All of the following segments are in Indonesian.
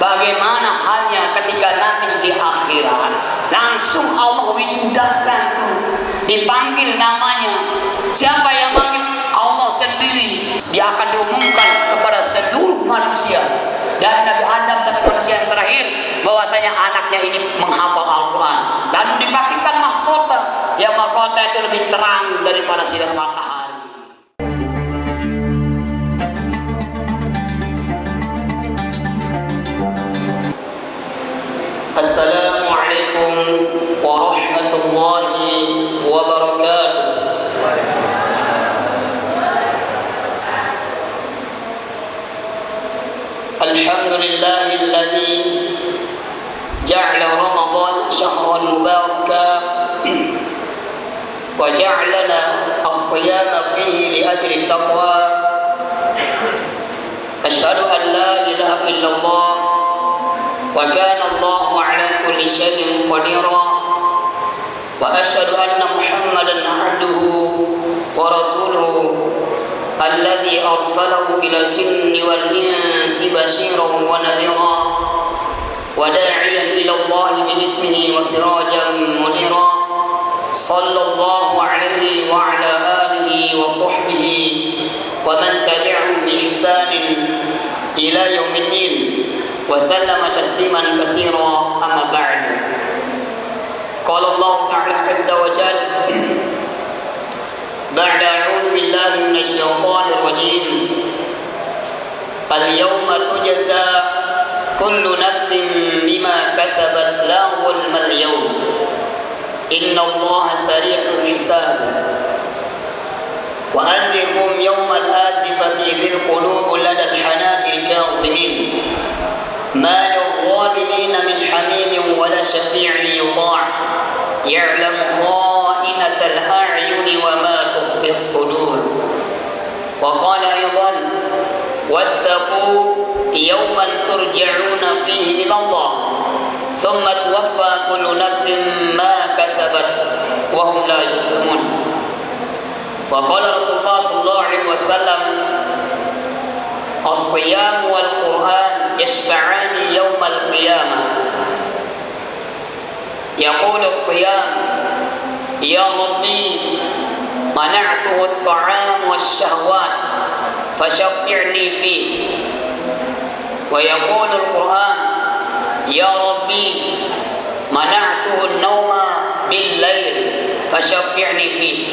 Bagaimana halnya ketika nanti di akhirat, langsung Allah wisudakan tuh, dipanggil namanya. Siapa yang manggil? Allah sendiri. Dia akan diumumkan kepada seluruh manusia, dari Nabi Adam sampai manusia yang terakhir, bahwasanya anaknya ini menghafal Al-Quran. Lalu dipakai mahkota, yang mahkota itu lebih terang daripada sinar matahari. Assalamualaikum warahmatullahi wabarakatuh. Alhamdulillahilladzi ja'ala Ramadan shahran mubarakan wa ja'alana as-siyama fihi li ajli taqwa. Asyhadu an la ilaha illallah wa kana Allahu ala kulli syai'in qadira wa asyhadu anna Muhammadan 'abduhu wa rasuluhu alladzi arsalahu ilal jinni wal insi basyiran wa nadhira wa da'iyan ila Allah bi idnihi wa sirajan munira sallallahu alaihi wa ala alihi wa sahbihi wa man tabi'ahum bi ihsanin ila yaumiddin wa sallama tasliman katsira amma ba'du. Qala Allah ta'ala azza wa jalla ba'da a'udzu billahi minasy syaithanir rajim. Al-yawma tujza kullu nafsin bima kasabat la zulma al-yawm inna Allaha sari'ul hisab. Wa anzirhum yawmal azifati dhil qulub lada al-hanajir kadhimin ma lidh-dhalimin min hamimin wala shafi'in yuta' ya'lamu kha'inatal a'yuni wa ma tukhfi as-sudur. Wa qala aydan wattaqu yawman turja'una fihi ila Allah thumma tuwaffa kullu nafsin ma kasabat wa hum la yuzlamun. Wa qala Rasulullah sallallahu alaihi wasallam as-siyam wal Qur'an yashfa'ani yawmal qiyamah. Yaqulu as-siyam ya Rabbi mana'tuhu at-ta'am wash-shahawat fashaffi'ni fihi. Wa yaqulu al-Qur'an ya Rabbi mana'tuhu an-nawma bil-lail fashaffi'ni fihi.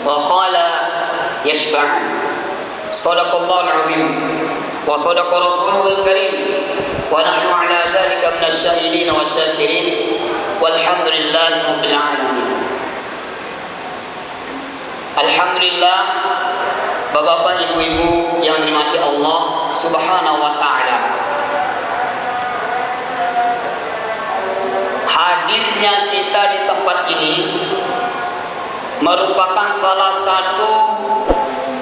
Wa qala yashfa'an. Sadaqallahu al-'azim wa sadaqa rasuluhu al-karim wa nahnu ala dhalika min asy-syahidin wa syakirin walhamdulillahi rabbil alamin. Alhamdulillah, bapak-bapak, ibu-ibu yang dirahmati Allah Subhanahu wa taala. Hadirnya kita di tempat ini merupakan salah satu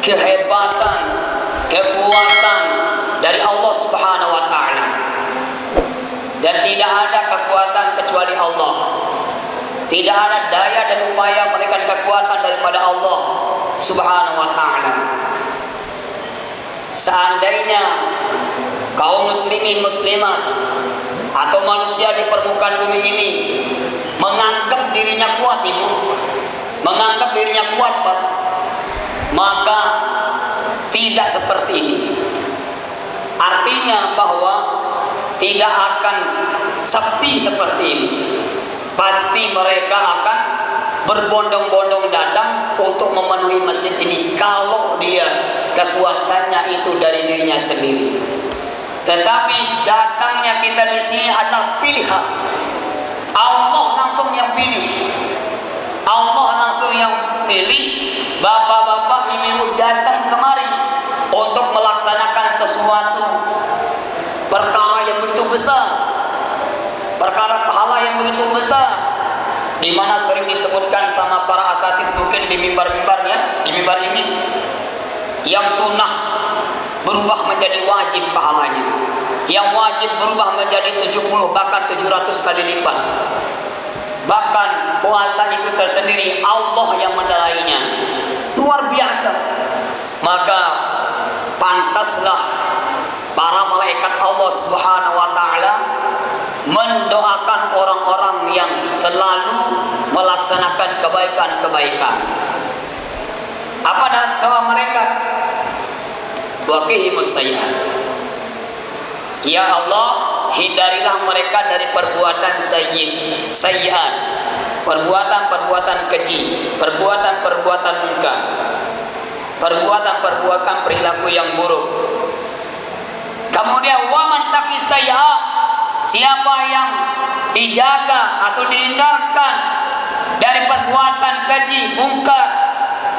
kehebatan, kekuatan dari Allah Subhanahu wa taala. Dan tidak ada kekuatan kecuali Allah. Tidak ada daya dan upaya melainkan kekuatan daripada Allah Subhanahu wa taala. Seandainya kaum muslimin muslimat atau manusia di permukaan bumi ini menganggap dirinya kuat, ibu, menganggap dirinya kuat, Pak, maka tidak seperti ini. Artinya bahwa tidak akan sepi seperti ini. Pasti mereka akan berbondong-bondong datang untuk memenuhi masjid ini kalau dia kekuatannya itu dari dirinya sendiri. Tetapi datangnya kita di sini adalah pilihan. Allah langsung yang pilih. Allah langsung yang pilih bapak-bapak ibu datang kemari untuk melaksanakan sesuatu perkara yang begitu besar, perkara pahala yang begitu besar, di mana sering disebutkan sama para asatidz mungkin di mimbar-mimbarnya, di mimbar ini, yang sunnah berubah menjadi wajib pahalanya, yang wajib berubah menjadi 70 bahkan 700 kali lipat. Bahkan puasa itu tersendiri Allah yang menilainya luar biasa. Maka pantaslah para malaikat Allah Subhanahu wa taala mendoakan orang-orang yang selalu melaksanakan kebaikan-kebaikan. Apa doa mereka? Waqihimus sayyi'at. Ya Allah, hindarilah mereka dari perbuatan sayyi'at, perbuatan-perbuatan keji, perbuatan-perbuatan munkar, perbuatan-perbuatan perilaku yang buruk. Kemudian waman taqi sayyi'at, siapa yang dijaga atau dihindarkan dari perbuatan keji, munkar,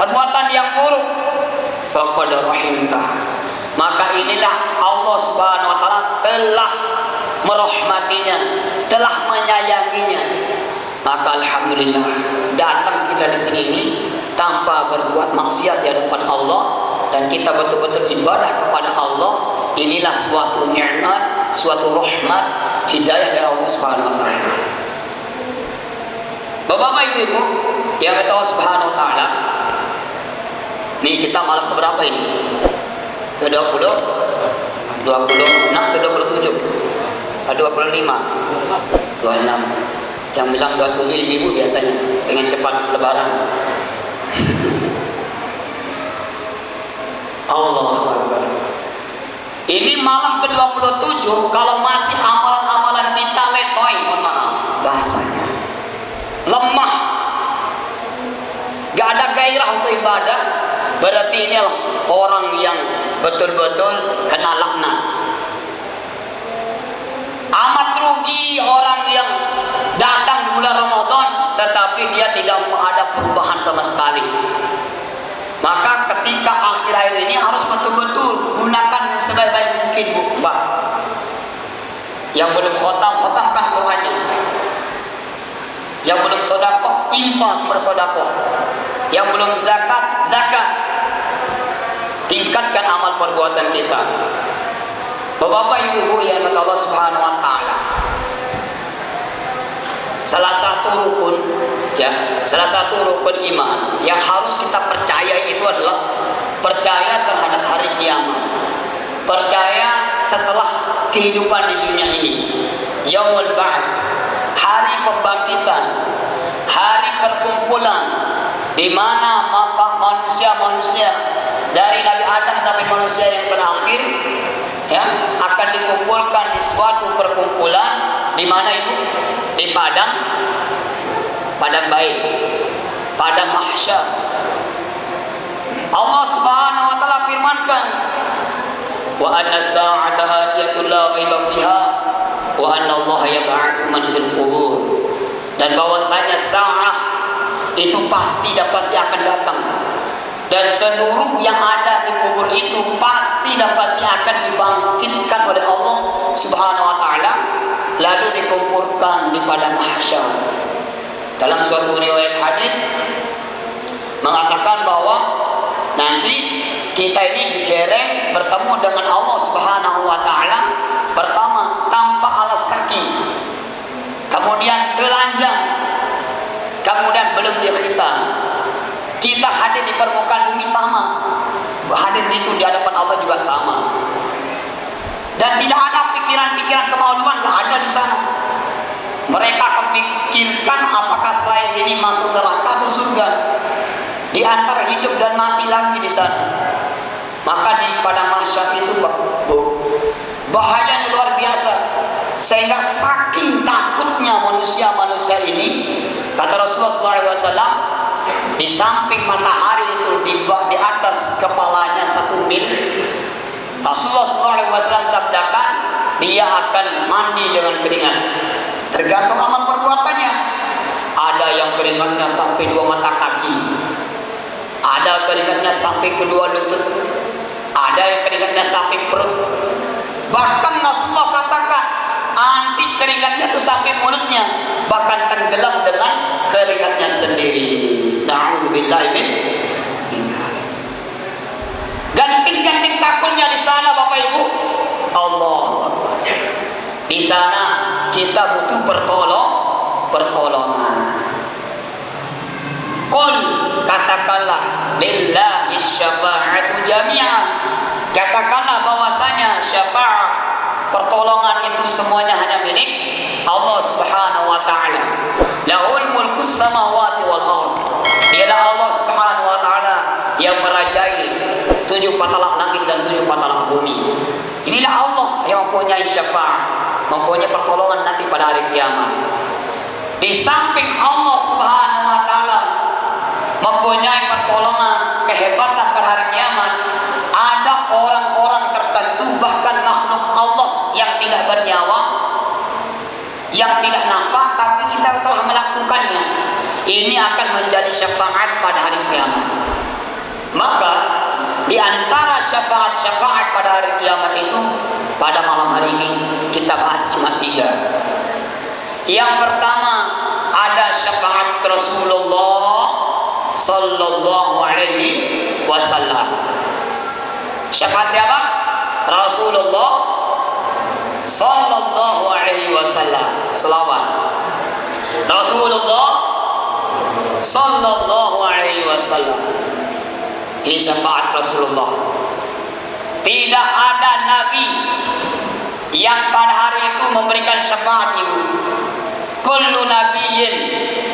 perbuatan yang buruk, faqad rahimtah, maka inilah Allah Subhanahu wa taala telah merahmatinya, telah menyayanginya. Maka alhamdulillah datang kita di sini ini tanpa berbuat maksiat di hadapan Allah dan kita betul-betul ibadah kepada Allah. Inilah suatu nikmat, suatu rahmat, hidayah dari Allah Subhanahu wa taala. Bapak-bapak, Ibu-ibu yang Allah Subhanahu wa taala, nih kita malam keberapa ini? Ke 20, 26, ke 27, 25, 26. Yang bilang 27 ibu-ibu biasanya pengen cepat lebaran. Allahu Akbar. Ini malam ke-27, kalau masih amalan-amalan kita letoy, mohon maaf bahasanya, lemah, gak ada gairah untuk ibadah, berarti inilah orang yang betul-betul kena laknat. Amat rugi orang yang datang di bulan Ramadan tetapi dia tidak ada perubahan sama sekali. Maka ketika akhir-akhir ini harus betul-betul gunakan yang sebaik-baik mungkin, Bu, Pak. Yang belum khotamkan Qur'annya. Yang belum sedekah, infak bersedekah. Yang belum zakat. Tingkatkan amal perbuatan kita. Bapak-bapak, ibu-ibu yang dirahmati Allah Subhanahu wa taala. Salah satu rukun iman yang harus kita percaya itu adalah percaya terhadap hari kiamat. Percaya setelah kehidupan di dunia ini. Yaumul Ba'ts, hari pembangkitan, hari perkumpulan di mana manusia-manusia dari Nabi Adam sampai manusia yang terakhir ya akan dikumpulkan di suatu perkumpulan di mana itu? Di padang baik, padang mahsyar. Allah Subhanahu wa taala firmankan, wa anna as-sa'ata atiyatun la raiba fiha wa anna Allah yab'atsu man fil qubur, dan bahwasanya sa'ah itu pasti akan datang, dan seluruh yang ada di kubur itu pasti akan dibangkitkan oleh Allah Subhanahu wa taala, lalu dikumpulkan di padang mahsyar. Dalam suatu riwayat hadis mengatakan bahwa nanti kita ini digereng bertemu dengan Allah Subhanahu wa taala, pertama tanpa alas kaki, kemudian telanjang, kemudian belum dikhitan. Kita hadir di permukaan bumi sama, hadir itu di hadapan Allah juga sama, dan tidak ada pikiran-pikiran kemaluan, gak ada di sana. Mereka akan pikirkan apakah saya ini masuk neraka atau surga, di antara hidup dan mati lagi di sana. Maka di padang mahsyar itu, Bu, bahayanya luar biasa, sehingga saking takutnya manusia ini, kata Rasulullah SAW, di samping matahari itu di atas kepalanya 1 mil, Rasulullah SAW sabdakan dia akan mandi dengan keringat, tergantung amal perbuatannya. Ada yang keringatnya sampai 2 mata kaki, ada keringatnya sampai kedua lutut, ada yang keringatnya sampai perut. Bahkan Rasulullah katakan nanti keringatnya itu sampai mulutnya, bahkan tenggelam dengan keringatnya sendiri. Na'udzubillahi min. Ganting-ganting takulnya di sana, Bapak Ibu. Allah. Di sana kita butuh pertolongan. Qul, katakanlah, lillahi syafa'atu jami'ah. Katakanlah bahwasanya bahwasanya syafaat pertolongan itu semuanya hanya milik Allah Subhanahu wa taala. Lahul mulkus samawati wal ard. Dialah Allah Subhanahu wa taala yang merajai 7 patala langit dan 7 patala bumi. Inilah Allah yang mempunyai syafaat, mempunyai pertolongan nanti pada hari kiamat. Di samping Allah Subhanahu wa taala mempunyai pertolongan, kehebatan pada hari kiamat, ada orang-orang tertentu, bahkan makhluk Allah yang tidak bernyawa, yang tidak nampak, tapi kita telah melakukannya. Ini akan menjadi syafaat pada hari kiamat. Maka di antara syafaat-syafaat pada hari kiamat itu, pada malam hari ini kita bahas cuma 3. Yang pertama, ada syafaat Rasulullah sallallahu alaihi wasallam. Syafaat siapa? Rasulullah sallallahu alaihi wasallam. Selawat. Rasulullah sallallahu alaihi wasallam. Ini syafaat Rasulullah. Tidak ada nabi yang pada hari itu memberikan syafaat ibu. Kullu nabiyyin,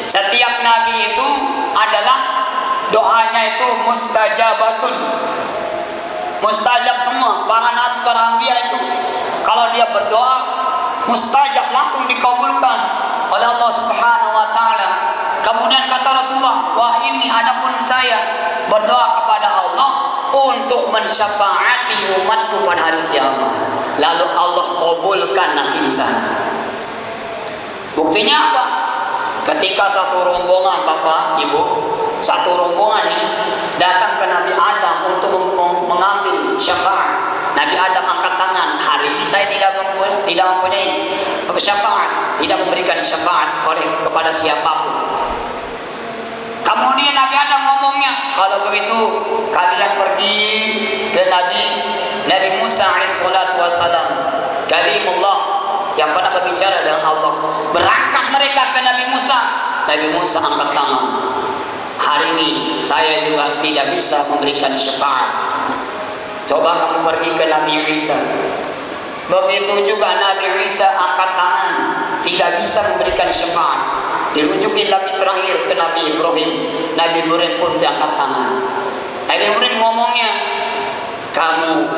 setiap nabi itu adalah doanya itu mustajabatun. Mustajab semua. Para nabi, para anbiya itu kalau dia berdoa mustajab, langsung dikabulkan oleh Allah Subhanahu wa taala. Kemudian kata Rasulullah, wah ini adapun saya berdoa kepada Allah untuk mensyafaati umatku pada hari kiamat. Lalu Allah kabulkan nanti di sana. Buktinya apa? Ketika satu rombongan Bapak, Ibu, satu rombongan nih datang ke Nabi Adam untuk mengambil syafaat. Nabi Adam angkat tangan, hari ini saya tidak mempunyai syafaat, tidak memberikan syafaat kepada siapapun. Kemudian Nabi Adam ngomongnya, kalau begitu kalian pergi ke Nabi Musa alaihissalatu wassalam, kalimullah yang pernah berbicara dengan Allah. Berangkat mereka ke Nabi Musa. Nabi Musa angkat tangan, hari ini saya juga tidak bisa memberikan syafaat. Coba kamu pergi ke Nabi Isa. Begitu juga Nabi Isa angkat tangan, tidak bisa memberikan syafaat. Dirujukin Nabi terakhir ke Nabi Ibrahim. Nabi Ibrahim pun diangkat tangan. Nabi Ibrahim ngomongnya,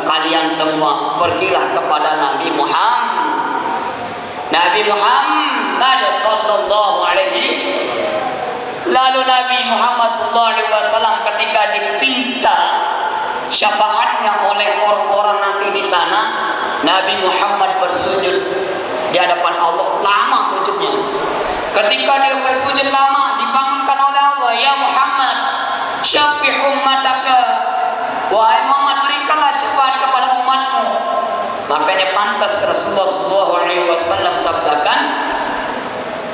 kalian semua pergilah kepada Nabi Muhammad. Nabi Muhammad sallallahu alaihi. Lalu Nabi Muhammad sallallahu alaihi wasallam ketika dipinta syafaatnya oleh orang-orang nanti di sana, Nabi Muhammad bersujud di hadapan Allah, lama sujudnya. Ketika dia bersujud lama, dibangunkan oleh Allah, ya Muhammad, syafi' ummataka, wahai Muhammad, berikanlah syafaat kepada umatmu. Makanya pantas Rasulullah SAW sabdakan,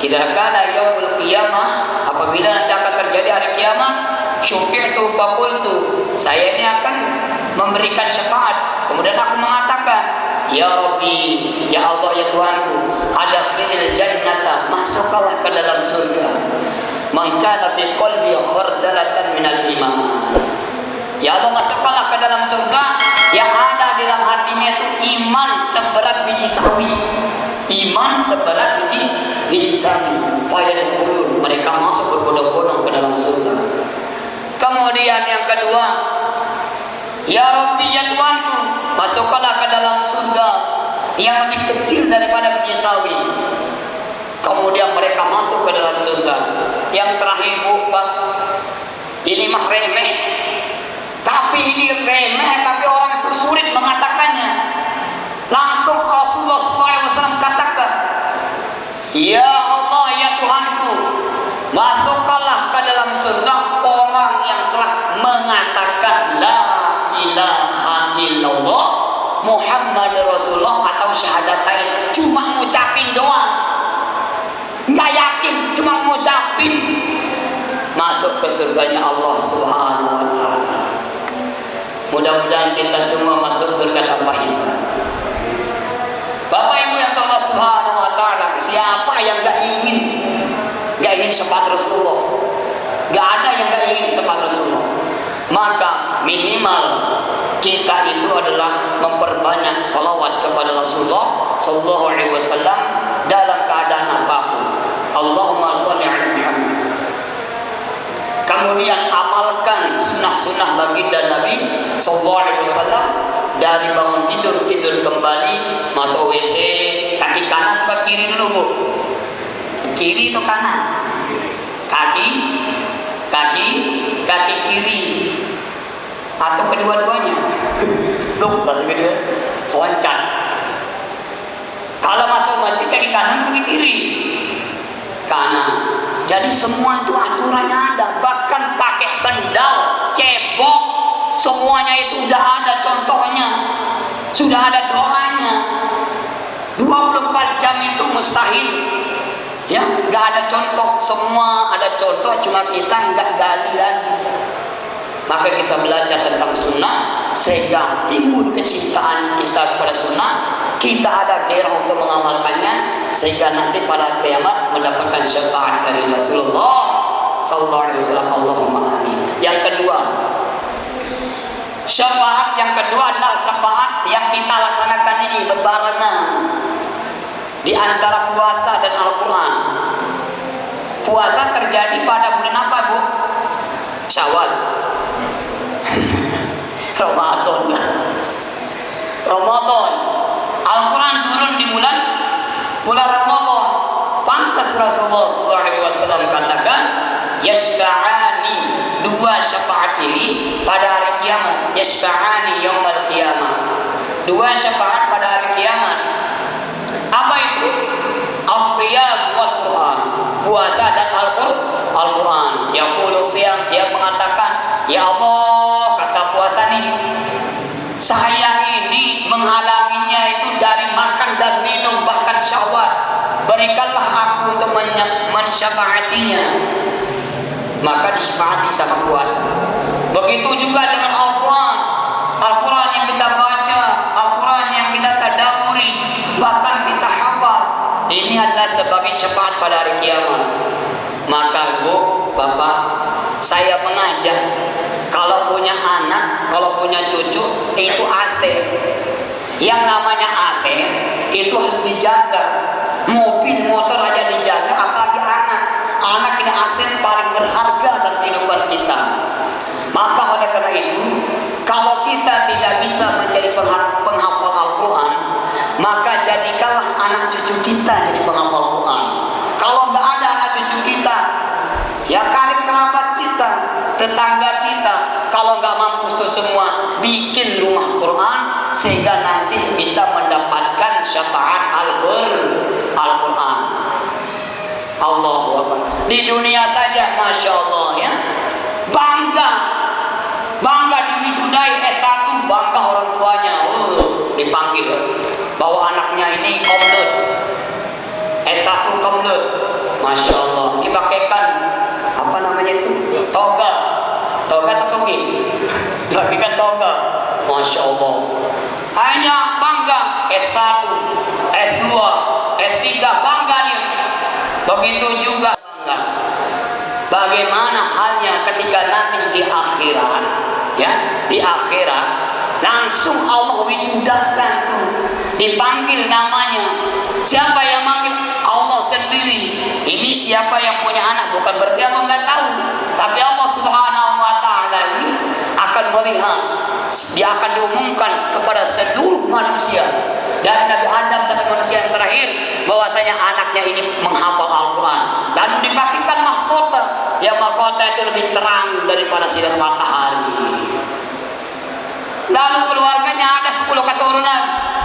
idza kana yaumul qiyamah, apabila nanti akan terjadi hari kiamat, syufi'tu faqultu, saya ini akan memberikan syafaat. Kemudian aku mengatakan, ya Rabbi, ya Allah, ya Tuhanku, adkhilil jannata, masukkanlah ke dalam surga, man kana fi qalbi khardalatan minal iman. Ya Allah, masukkanlah ke dalam surga yang ada di dalam hatinya itu iman seberat biji sawi. Iman seberat biji sawi. Fayadkhulun, mereka masuk berbondong-bondong ke dalam surga. Kemudian yang kedua, ya Rabbi, ya Tuhanku, masukkanlah ke dalam surga yang lebih kecil daripada biji sawi. Kemudian mereka masuk ke dalam surga. Yang terakhir, Bu, Pak, ini mah remeh. Tapi ini remeh, tapi orang itu sulit mengatakannya. Langsung Rasulullah SAW katakan, ya Allah, ya Tuhanku, masukkanlah ke dalam surga orang yang telah mengatakan la ilaha illallah Muhammad Rasulullah atau syahadatain, cuma ngucapin doang, nggak yakin, cuma ngucapin, masuk ke surganya Allah Subhanahu wa ta'ala. Mudah-mudahan kita semua masuk surga tanpa hisab. Bapak Ibu yang Allah Subhanahu wa ta'ala, siapa yang gak ingin syafaat Rasulullah? Gak ada yang gak ingin syafaat Rasulullah. Maka minimal kita itu adalah memperbanyak salawat kepada Rasulullah Sallallahu Alaihi Wasallam dalam keadaan apapun. Allahumma sholli ala Muhammad. Kemudian amalkan sunnah-sunnah baginda Nabi Sallallahu Alaihi Wasallam, dari bangun tidur kembali, masuk WC, kaki kanan atau kiri dulu bu? Kiri atau kanan? Kaki kiri atau kedua-duanya? Loh, bahasa kedua loncat. Kalau masuk masjid kaki kanan atau kaki kiri? Kanan. Jadi semua itu aturannya ada, bahkan pakai sendal, cebok, semuanya itu udah ada contohnya, sudah ada doanya. 24 jam itu mustahil, ya, nggak ada contoh, semua ada contoh, cuma kita nggak gali lagi. Maka kita belajar tentang sunnah sehingga timbul kecintaan kita kepada sunnah, kita ada gairah untuk mengamalkannya, sehingga nanti pada kiamat mendapatkan syafaat dari Rasulullah Sallallahu Alaihi Wasallam. Allahumma amin. Yang kedua, syafaat yang kedua adalah syafaat yang kita laksanakan ini berbarengan di antara puasa dan Al-Quran. Puasa terjadi pada bulan apa bu? Syawal. Ramadan. Al-Quran turun di bulan Ramadan. Pantas Rasulullah SAW katakan, yashfa'ani, dua syafaat ini pada hari kiamat. Yashfa'ani yaumal qiyamah, dua syafaat pada hari kiamat. Apa itu? As-siyam wal Quran, puasa dan Al-Quran. Yaqulu siyam, mengatakan, ya Allah, kata puasa nih, saya ini menghalanginya itu dari makan dan minum, bahkan syahwat. Berikanlah aku untuk mensyafaatinya. Maka disyafaati sama puasa. Begitu juga dengan Al-Quran. Al-Quran yang kita baca, Al-Quran yang kita tadabburi, bahkan kita hafal. Ini adalah sebagai syafaat pada hari kiamat. Maka bu, bapak, saya mengajak, kalau punya anak, kalau punya cucu, itu aset. Yang namanya aset itu harus dijaga. Mobil, motor aja dijaga, apalagi anak. Anak ini aset paling berharga dalam kehidupan kita. Maka oleh karena itu, kalau kita tidak bisa menjadi penghafal Al-Quran, maka jadikanlah anak cucu kita jadi penghafal Al-Quran. Kalau nggak ada anak cucu kita, ya karib kerabat kita, tetangga kita, kalau nggak mampu itu semua, bikin rumah Quran sehingga nanti kita mendapatkan syafaat Al-Quran. Allahu Akbar. Di dunia saja, masya Allah ya, bangga diwisudai S1, bangga orang tuanya, dipanggil bahwa anaknya ini komdut, S1 komdut, masya Allah, dipakaikan apa namanya itu, toga atau togi, dipakaikan toga, masya Allah. Hanya bangga S1, S2, S3, bangga dia. Begitu juga bangga. Bagaimana halnya ketika nanti di akhirat, ya, di akhirat langsung Allah wisudakan tuh, dipanggil namanya. Siapa yang manggil? Allah sendiri. Ini siapa yang punya anak? Bukan berarti Allah nggak tahu, tapi Allah Subhanahu Wa Taala ini akan melihat. Dia akan diumumkan kepada seluruh manusia, dari Nabi Adam sampai manusia yang terakhir, bahwasanya anaknya ini menghafal Al-Quran. Lalu dipastikan mahkota, yang mahkota itu lebih terang daripada sinar matahari. Lalu keluarganya ada 10 keturunan,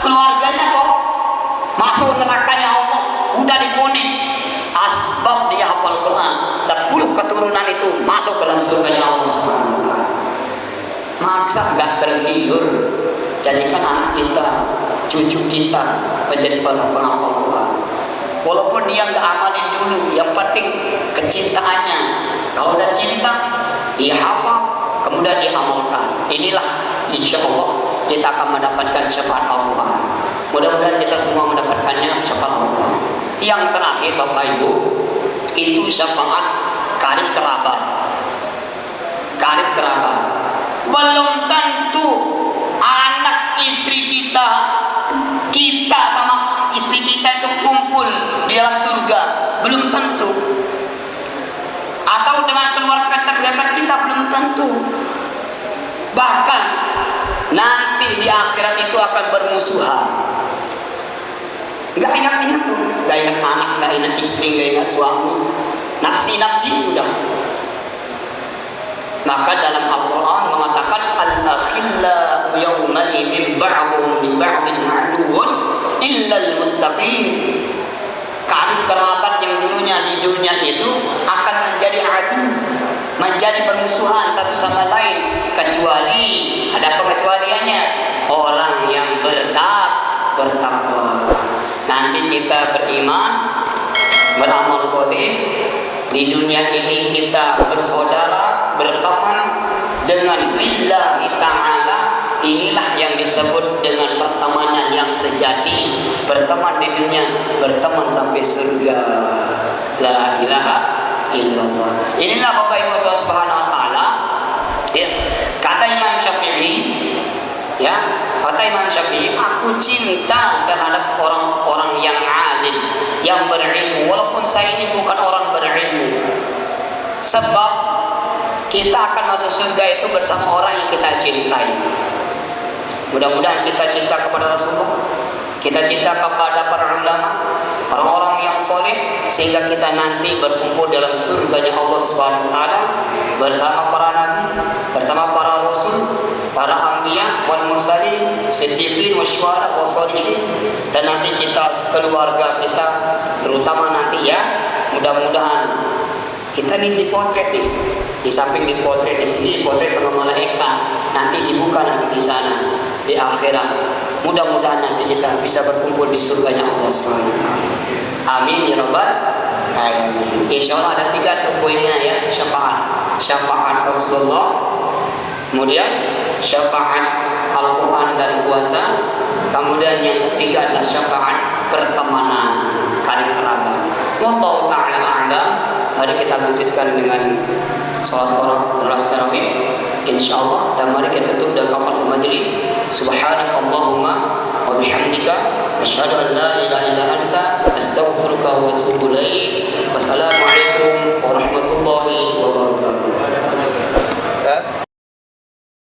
keluarganya toh masuk nerakanya Allah, udah diponis. Asbab dia hafal Quran, 10 keturunan itu masuk ke dalam surganya Allah Subhanahu Wa Taala. Maksa nggak tergiur, jadikan anak kita, cucu kita menjadi penghafal Quran. Walaupun dia nggak amalin dulu, yang penting kecintaannya. Kalau udah cinta, dia hafal, kemudian dia amalkan. Inilah insya Allah kita akan mendapatkan syafaat Al-Quran. Mudah-mudahan kita semua mendapatkannya syafaat Al-Quran. Yang terakhir Bapak Ibu, itu syafaat karib kerabat. Karib kerabat belum tentu dekat kita belum tentu. Bahkan nanti di akhirat itu akan bermusuhan. Gak ingat-ingat tuh, gak ingat anak, gak ingat istri, gak ingat suami, nafsi-nafsi sudah. Maka dalam Al-Quran mengatakan al-akhillau yawmaidin ba'duhum li ba'din aduwwun illa al-muttaqin. Karib kerabat yang dulunya di dunia itu akan menjadi adu, menjadi permusuhan satu sama lain, kecuali ada pengecualiannya, orang yang bertakwa. Nanti kita beriman, beramal soleh, di dunia ini kita bersaudara, berteman dengan lillahi ta'ala. Inilah yang disebut dengan pertemanan yang sejati. Berteman di dunia, berteman sampai surga. La ilaha illallah. Inilah Bapak Ibu Allah Subhanahu wa taala. Ya. Kata Imam Syafi'i, ya, kata Imam Syafi'i, aku cinta terhadap orang-orang yang alim, yang berilmu, walaupun saya ini bukan orang berilmu. Sebab kita akan masuk surga itu bersama orang yang kita cintai. Mudah-mudahan kita cinta kepada Rasulullah, kita cinta kepada para ulama, orang-orang yang soleh, sehingga kita nanti berkumpul dalam surganya Allah Subhanahu wa taala bersama para nabi, bersama para rasul, para anbiya wal mursalin, siddiqin wasyuhada wassalihin, dan nanti kita keluarga kita, terutama nanti ya, mudah-mudahan kita nih dipotret nih, di samping dipotret di sini dipotret sama malaikat, nanti dibuka nanti di sana di akhirat. Mudah-mudahan nanti kita bisa berkumpul di surganya Allah Subhanahu wa taala. Amin ya rabbal alamin. Insyaallah ada 3 tuh poinnya ya, syafaat Rasulullah, kemudian syafaat Al-Quran dan puasa, kemudian yang ketiga adalah syafaat pertemanan karib kerabat. Wallahu ta'ala a'lam. Mari kita lanjutkan dengan salat tarawih insyaallah, dan mari kita tutup dengan kafaratul majlis. Subhanakallahumma wa bihamdika asyhadu an la ilaha illa anta astaghfiruka wa atubu ilaik. Wassalamualaikum warahmatullahi